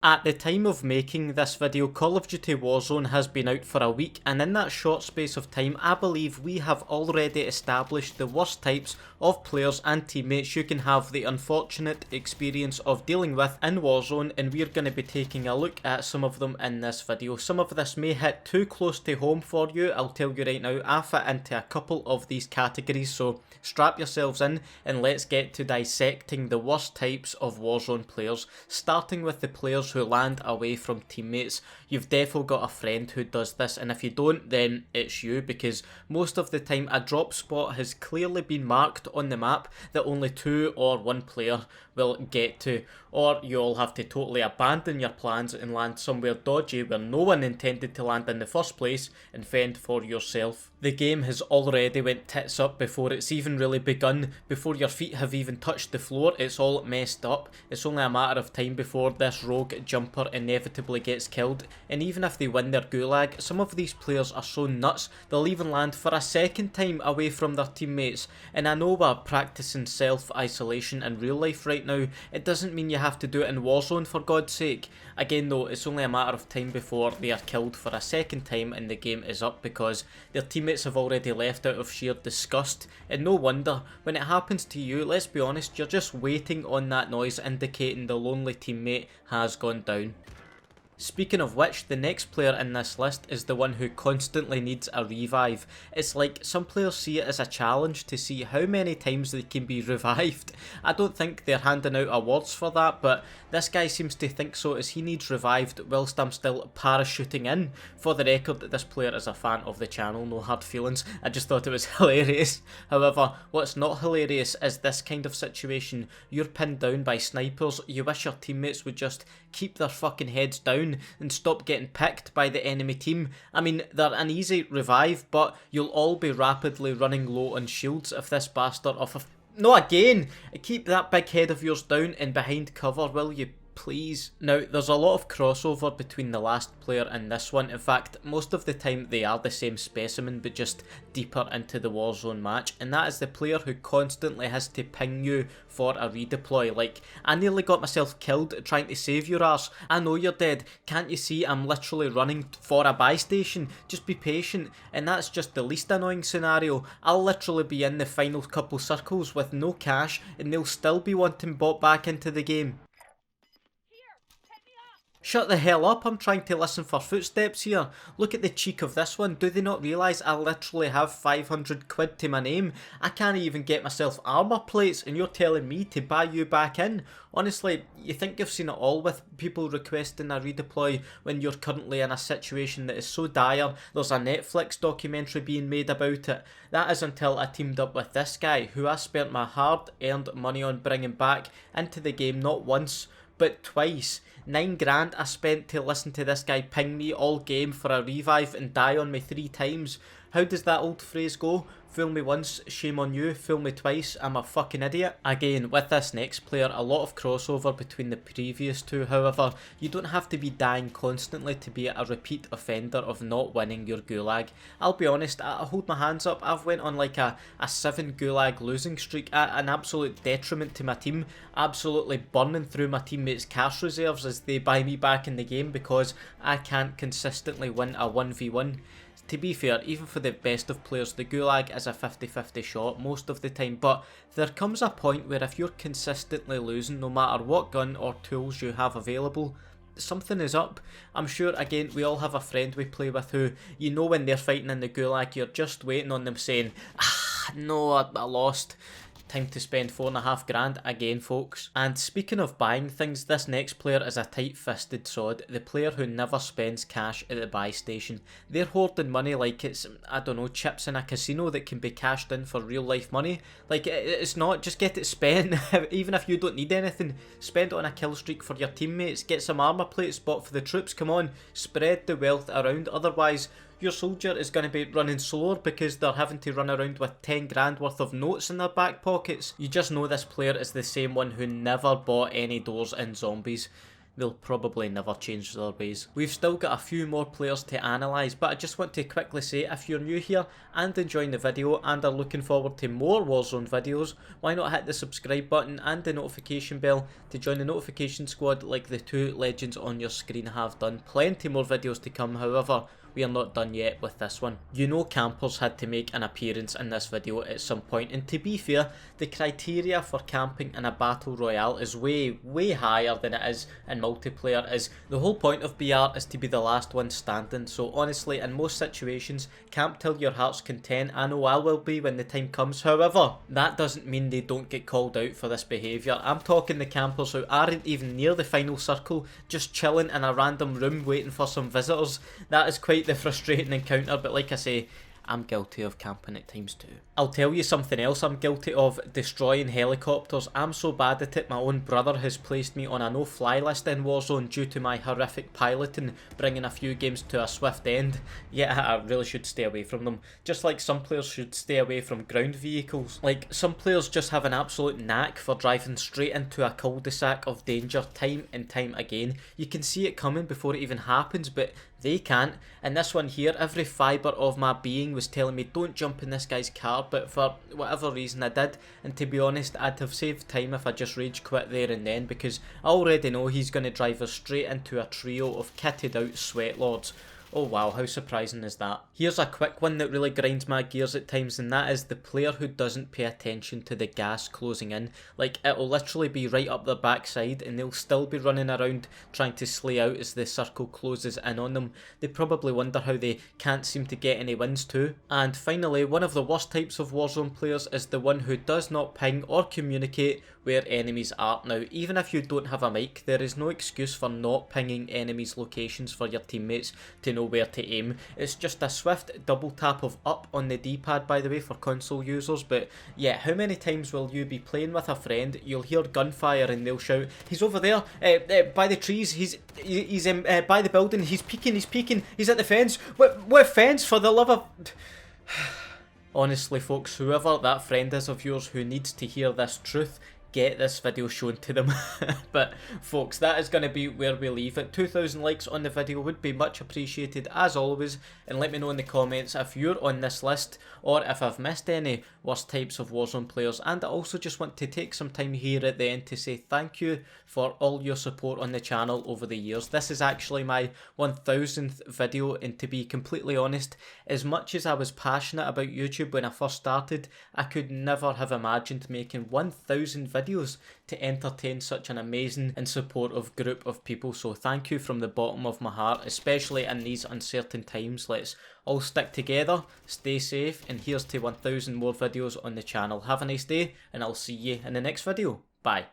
At the time of making this video, Call of Duty Warzone has been out for a week, and in that short space of time I believe we have already established the worst types of players and teammates you can have the unfortunate experience of dealing with in Warzone, and we're going to be taking a look at some of them in this video. Some of this may hit too close to home for you, I'll tell you right now. I fit into a couple of these categories, so strap yourselves in and let's get to dissecting the worst types of Warzone players, starting with the players who land away from teammates. You've definitely got a friend who does this, and if you don't, then it's you, because most of the time a drop spot has clearly been marked on the map that only 2 or 1 player will get to, or you'll have to totally abandon your plans and land somewhere dodgy where no one intended to land in the first place and fend for yourself. The game has already went tits up before it's even really begun. Before your feet have even touched the floor, it's all messed up. It's only a matter of time before this rogue jumper inevitably gets killed, and even if they win their gulag, some of these players are so nuts they'll even land for a second time away from their teammates. And I know we're practicing self-isolation in real life right now, it doesn't mean you have to do it in Warzone, for God's sake. Again though, it's only a matter of time before they are killed for a second time and the game is up, because their teammates have already left out of sheer disgust. And no wonder, when it happens to you, let's be honest, you're just waiting on that noise indicating the lonely teammate has gone down. Speaking of which, the next player in this list is the one who constantly needs a revive. It's like some players see it as a challenge to see how many times they can be revived. I don't think they're handing out awards for that, but this guy seems to think so, as he needs revived whilst I'm still parachuting in. For the record, this player is a fan of the channel, no hard feelings, I just thought it was hilarious. However, what's not hilarious is this kind of situation. You're pinned down by snipers, you wish your teammates would just keep their fucking heads down and stop getting picked by the enemy team. I mean, they're an easy revive, but you'll all be rapidly running low on shields if this bastard no, again! Keep that big head of yours down and behind cover, will you? Please. Now, there's a lot of crossover between the last player and this one. In fact, most of the time they are the same specimen, but just deeper into the Warzone match, and that is the player who constantly has to ping you for a redeploy. Like, I nearly got myself killed trying to save your arse. I know you're dead. Can't you see I'm literally running for a buy station? Just be patient. And that's just the least annoying scenario. I'll literally be in the final couple circles with no cash, and they'll still be wanting bought back into the game. Shut the hell up, I'm trying to listen for footsteps here. Look at the cheek of this one. Do they not realise I literally have 500 quid to my name? I can't even get myself armour plates and you're telling me to buy you back in? Honestly, you think you've seen it all with people requesting a redeploy when you're currently in a situation that is so dire there's a Netflix documentary being made about it. That is until I teamed up with this guy who I spent my hard earned money on bringing back into the game, not once but twice. 9 grand I spent to listen to this guy ping me all game for a revive and die on me 3 times. How does that old phrase go? Fool me once, shame on you. Fool me twice, I'm a fucking idiot. Again, with this next player, a lot of crossover between the previous two. However, you don't have to be dying constantly to be a repeat offender of not winning your gulag. I'll be honest, I hold my hands up. I've went on like a 7 gulag losing streak at an absolute detriment to my team. Absolutely burning through my teammates' cash reserves as they buy me back in the game because I can't consistently win a 1v1. To be fair, even for the best of players, the gulag is a 50-50 shot most of the time, but there comes a point where if you're consistently losing no matter what gun or tools you have available, something is up. I'm sure, again, we all have a friend we play with who, you know, when they're fighting in the gulag, you're just waiting on them saying, no, I lost. Time to spend 4.5 grand again, folks. And speaking of buying things, this next player is a tight-fisted sod, the player who never spends cash at the buy station. They're hoarding money like it's, I don't know, chips in a casino that can be cashed in for real life money. Like, it's not, just get it spent. Even if you don't need anything, spend it on a kill streak for your teammates, get some armour plates bought for the troops, come on, spread the wealth around, otherwise your soldier is going to be running slower because they're having to run around with 10 grand worth of notes in their back pockets. You just know this player is the same one who never bought any doors in zombies. they'll probably never change their ways. We've still got a few more players to analyse, but I just want to quickly say, if you're new here and enjoying the video and are looking forward to more Warzone videos, why not hit the subscribe button and the notification bell to join the notification squad like the two legends on your screen have done. Plenty more videos to come, however, we are not done yet with this one. You know campers had to make an appearance in this video at some point, and to be fair, the criteria for camping in a battle royale is way higher than it is in multiplayer, as the whole point of BR is to be the last one standing. So honestly, in most situations, camp till your heart's content. I know I will be when the time comes. However, that doesn't mean they don't get called out for this behaviour. I'm talking the campers who aren't even near the final circle, just chilling in a random room waiting for some visitors. That is quite the frustrating encounter, but like I say, I'm guilty of camping at times too. I'll tell you something else I'm guilty of: destroying helicopters. I'm so bad at it, my own brother has placed me on a no-fly list in Warzone due to my horrific piloting, bringing a few games to a swift end. Yeah, I really should stay away from them. Just like some players should stay away from ground vehicles. Like, some players just have an absolute knack for driving straight into a cul-de-sac of danger time and time again. You can see it coming before it even happens, but they can't. And this one here, every fibre of my being was telling me don't jump in this guy's car, but for whatever reason I did. And to be honest, I'd have saved time if I just rage quit there and then, because I already know he's going to drive us straight into a trio of kitted out sweatlords. Oh wow, how surprising is that? Here's a quick one that really grinds my gears at times, and that is the player who doesn't pay attention to the gas closing in. Like, it'll literally be right up their backside and they'll still be running around trying to slay out as the circle closes in on them. They probably wonder how they can't seem to get any wins too. And finally, one of the worst types of Warzone players is the one who does not ping or communicate where enemies are. Now, even if you don't have a mic, there is no excuse for not pinging enemies' locations for your teammates to know where to aim. It's just a swift double tap of up on the D-pad, by the way, for console users. But yeah, how many times will you be playing with a friend, you'll hear gunfire and they'll shout, he's over there, by the trees, he's by the building, he's peeking, he's at the fence. What fence, for the love of... Honestly folks, whoever that friend is of yours who needs to hear this truth, get this video shown to them. But folks, that is going to be where we leave it. 2,000 likes on the video would be much appreciated as always, and let me know in the comments if you're on this list or if I've missed any worst types of Warzone players. And I also just want to take some time here at the end to say thank you for all your support on the channel over the years. This is actually my 1000th video, and to be completely honest, as much as I was passionate about YouTube when I first started, I could never have imagined making 1000 videos to entertain such an amazing and supportive group of people. So thank you from the bottom of my heart, especially in these uncertain times. Let's all stick together, stay safe, and here's to 1000 more videos on the channel. Have a nice day, and I'll see you in the next video. Bye.